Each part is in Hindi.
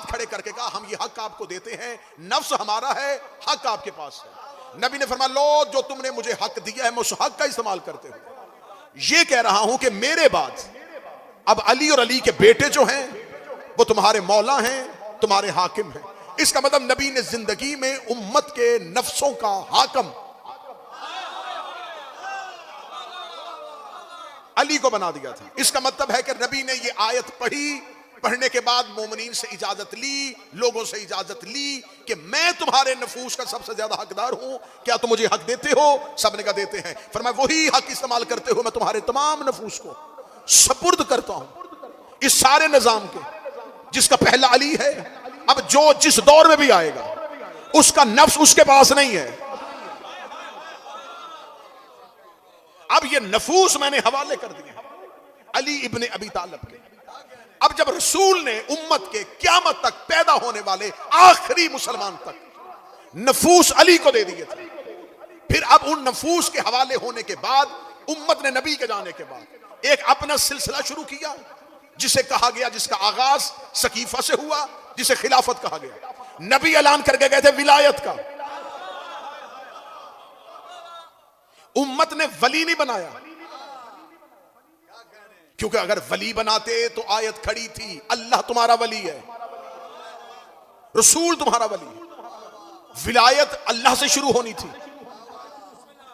खड़े करके कहा हम ये हक आपको देते हैं, नफ्स हमारा है, हक आपके पास है। नबी ने फरमाया लो जो तुमने मुझे हक दिया है मैं उस हक का इस्तेमाल करते हुए ये कह रहा हूं कि मेरे बाद अब अली और अली के बेटे जो हैं वो तुम्हारे मौला हैं, तुम्हारे हाकिम हैं। इसका मतलब नबी ने जिंदगी में उम्मत के नफ्सों का हाकिम अली को बना दिया था। इसका मतलब है कि नबी ने ये आयत पढ़ी, पढ़ने के बाद मोमिनीन से इजाजत ली, लोगों से इजाजत ली कि मैं तुम्हारे नफूस का सबसे ज्यादा हकदार हूं, क्या तुम मुझे हक देते हो? सबने कहा देते हैं। फरमाया वही हक इस्तेमाल करते हो मैं तुम्हारे तमाम नफूस को सुपुर्द करता हूं इस सारे निजाम के, जिसका पहला अली है। अब जो जिस दौर में भी आएगा उसका नफ्स उसके पास नहीं है। अब ये नफूस मैंने हवाले कर दिए अली इब्ने अबी तालिब के। अब जब रसूल ने उम्मत के क़यामत तक पैदा होने वाले आखिरी मुसलमान तक नफूस अली को दे दिए थे, फिर अब उन नफूस के हवाले होने के बाद उम्मत ने नबी के जाने के बाद एक अपना सिलसिला शुरू किया जिसे कहा गया, जिसका आगाज सकीफा से हुआ, जिसे खिलाफत कहा गया। नबी ऐलान करके गए थे विलायत का, उम्मत ने वली नहीं बनाया, क्योंकि अगर वली बनाते तो आयत खड़ी थी अल्लाह तुम्हारा वली है, रसूल तुम्हारा वली है। विलायत अल्लाह से शुरू होनी थी।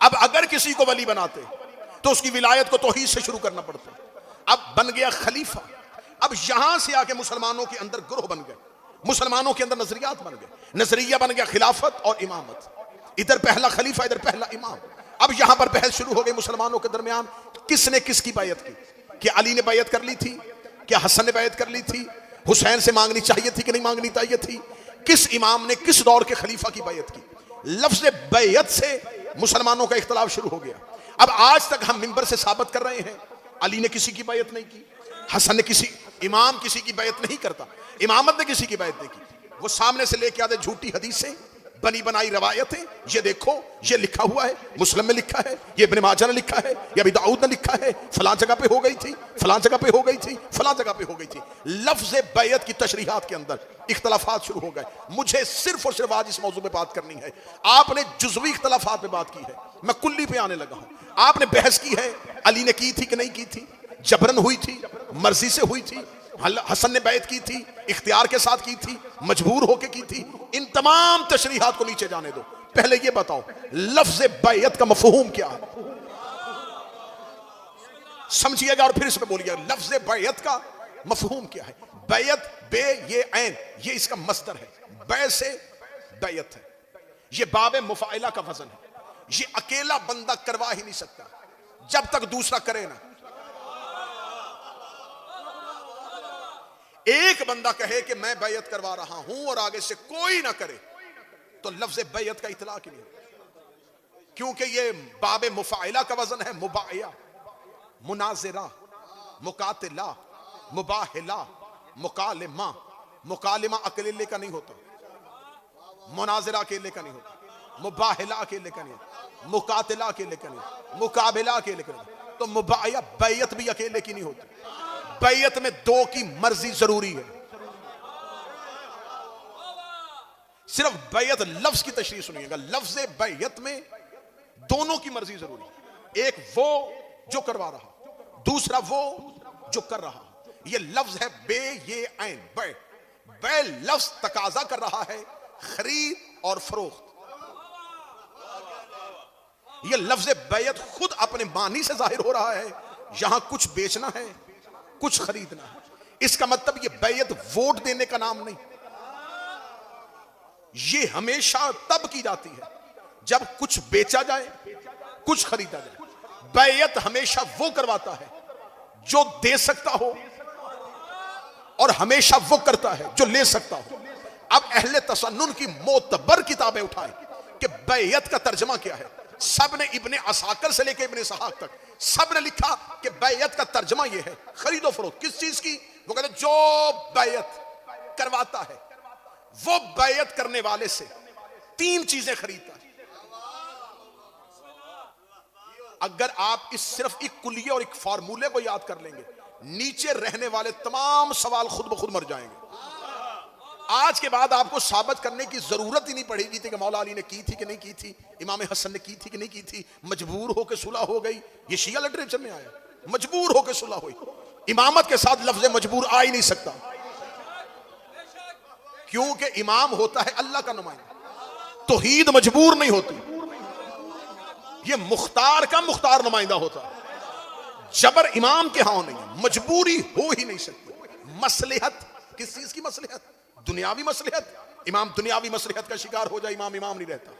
अब अगर किसी को वली बनाते तो उसकी विलायत को तौहीद से शुरू करना पड़ता। अब बन गया खलीफा। अब यहां से आके मुसलमानों के अंदर ग्रोह बन गए, मुसलमानों के अंदर नजरियात बन गए। नजरिया बन गया खिलाफत और इमामत, इधर पहला खलीफा इधर पहला इमाम। अब यहां पर बहस शुरू हो गई मुसलमानों के दरमियान, किसने किसकी बैयत की? क्या अली ने बैयत कर ली थी? क्या हसन ने बैयत कर ली थी? हुसैन से मांगनी चाहिए थी कि नहीं मांगनी चाहिए थी? किस इमाम ने किस दौर के खलीफा की बैयत की? लफ्ज़ बैयत से मुसलमानों का इख्तलाफ शुरू हो गया। अब आज तक हम मिंबर से साबित कर रहे हैं अली ने किसी की बैयत नहीं की, हसन ने किसी इमाम किसी की बैयत नहीं करता, इमामत ने किसी की बैयत नहीं की। वो सामने से लेके आते झूठी हदीसें, बनी बनाई रवायतें, ये देखो ये लिखा हुआ है, मुस्लिम में लिखा है, ये इब्ने माजा ने लिखा है, ये अबी दाऊद ने लिखा है, फलां जगह पे हो गई थी, फलां जगह पे हो गई थी, फलां जगह पे हो गई थी। लफ्ज़ बैयत की तशरीहात के अंदर इख्तलाफात शुरू हो गए। मुझे सिर्फ और सिर्फ आज इस मौजू पे बात करनी है। आपने जुज़वी इख्तलाफात पे बात की है, मैं कुल्ली पे आने लगा हूं। आपने बहस की है अली ने की थी कि नहीं की थी, जबरन हुई थी, मर्जी से हुई थी, हसन ने बैत की थी, इख्तियार के साथ की थी, मजबूर होके की थी। इन तमाम तशरीहात को नीचे जाने दो। पहले ये बताओ लफ्ज़ बैयत का मफहूम क्या है, समझिएगा और फिर इसमें बोलिएगा लफ्ज़ बैयत का मफहूम क्या है। बैयत बे ये ऐन ये इसका मस्दर है, बै से बैयत है, ये बाबे मुफाइला का वजन है। ये अकेला बंदा करवा ही नहीं सकता जब तक दूसरा करे ना। एक बंदा कहे कि मैं बैयत करवा रहा हूं और आगे से कोई ना करे तो लफ्ज़ बैयत का इतलाक ही नहीं, क्योंकि ये बाबे मुफाइला का वजन है। मुबाया, मुनाजिरा, मुकातिला, मुबाहिला, मुकालिमा। मुकालिमा अकेले का नहीं होता, मुनाजिरा अकेले का नहीं होता, मुबाहिला अकेले का नहीं होता, मुकातिला अकेले का नहीं होता, मुकाबिला अकेले का नहीं। तो मुबाया बैयत भी अकेले की नहीं होती। बैयत में दो की मर्जी जरूरी है। सिर्फ बैयत लफ्ज की तशरीह सुनिएगा, लफ्ज बैयत में दोनों की मर्जी जरूरी है। एक वो जो करवा रहा, दूसरा वो जो कर रहा। ये लफ्ज है बे ये ऐन बै। बै लफ्ज तकाजा कर रहा है खरीद और फरोख्त। ये लफ्ज बैयत खुद अपने मानी से जाहिर हो रहा है, यहां कुछ बेचना है कुछ खरीदना है। इसका मतलब ये बैयत वोट देने का नाम नहीं, ये हमेशा तब की जाती है जब कुछ बेचा जाए कुछ खरीदा जाए। बैयत हमेशा वो करवाता है जो दे सकता हो और हमेशा वो करता है जो ले सकता हो। अब अहले तसन्नुन की मोतबर किताबें उठाएं कि बैयत का तर्जमा क्या है। सब ने इब्ने असाकर से लेकर इब्ने सहाक तक सब ने लिखा कि बैयत का तर्जमा यह है खरीदो फरोख्त। किस चीज की? वो कहते जो बैयत करवाता है वो बैयत करने वाले से तीन चीजें खरीदता है। अगर आप इस सिर्फ एक कुलिये और एक फार्मूले को याद कर लेंगे, नीचे रहने वाले तमाम सवाल खुद ब खुद मर जाएंगे। आज के बाद आपको साबित करने की जरूरत ही नहीं पड़ेगी थी कि मौला अली ने की थी कि नहीं की थी, इमाम हसन ने की थी कि नहीं की थी, मजबूर होकर सुलह हो गई। ये शिया लिटरेचर में आया, मजबूर होकर सुलह हुई। इमामत के साथ लफ्ज मजबूर आ ही नहीं सकता, क्योंकि इमाम होता है अल्लाह का नुमाइंदा, तौहीद मजबूर नहीं होती, ये मुख्तार का मुख्तार नुमाइंदा होता है। जबर इमाम के हां नहीं है, मजबूरी हो ही नहीं सकती। मसलहत, किस चीज की मसलहत? दुनियावी मसलहत। इमाम दुनियावी मसलहत का शिकार हो जाए, इमाम इमाम नहीं रहता।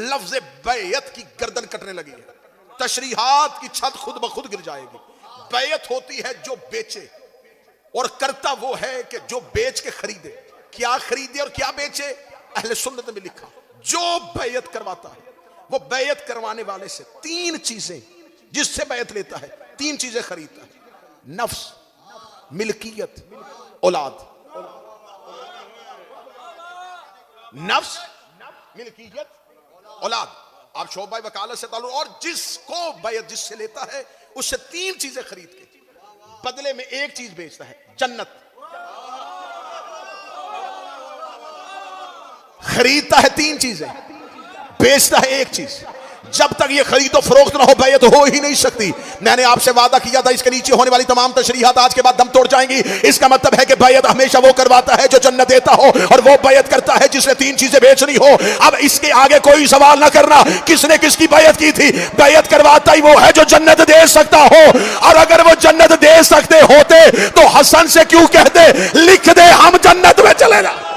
लफ्ज बैयत की गर्दन कटने लगी है, तशरीहात की छत खुद ब खुद गिर जाएगी। बैयत होती है जो बेचे, और करता वो है कि जो बेच के खरीदे। क्या खरीदे और क्या बेचे? अहले सुन्नत में लिखा, जो बैयत करवाता है वो बैयत करवाने वाले से तीन चीजें, जिससे बैयत लेता है तीन चीजें खरीदता है: नफ्स, मिल्कियत, औलाद। नफ्स, मिल्कियत, औलाद। आप शोबा वकालत से ताल्लुक, और जिसको बैयत जिससे लेता है उससे तीन चीजें खरीद के बदले में एक चीज बेचता है: जन्नत। खरीदता है तीन चीजें, बेचता है एक चीज। जब तक ये खरीदो फरोख्त ना हो, बैयत हो ही नहीं सकती। मैंने आपसे वादा किया था इसके नीचे होने वाली तमाम तशरीहात आज के बाद दम तोड़ जाएंगी। इसका मतलब है कि बैयत हमेशा वो करवाता है जो जन्नत देता हो, और वो बैयत करता है जिसने तीन चीजें बेचनी हो। अब इसके आगे कोई सवाल ना करना किसने किसकी बैयत की थी। बैयत करवाता ही वो है जो जन्नत दे सकता हो, और अगर वो जन्नत दे सकते होते तो हसन से क्यों कहते लिख दे हम जन्नत में चले जाए।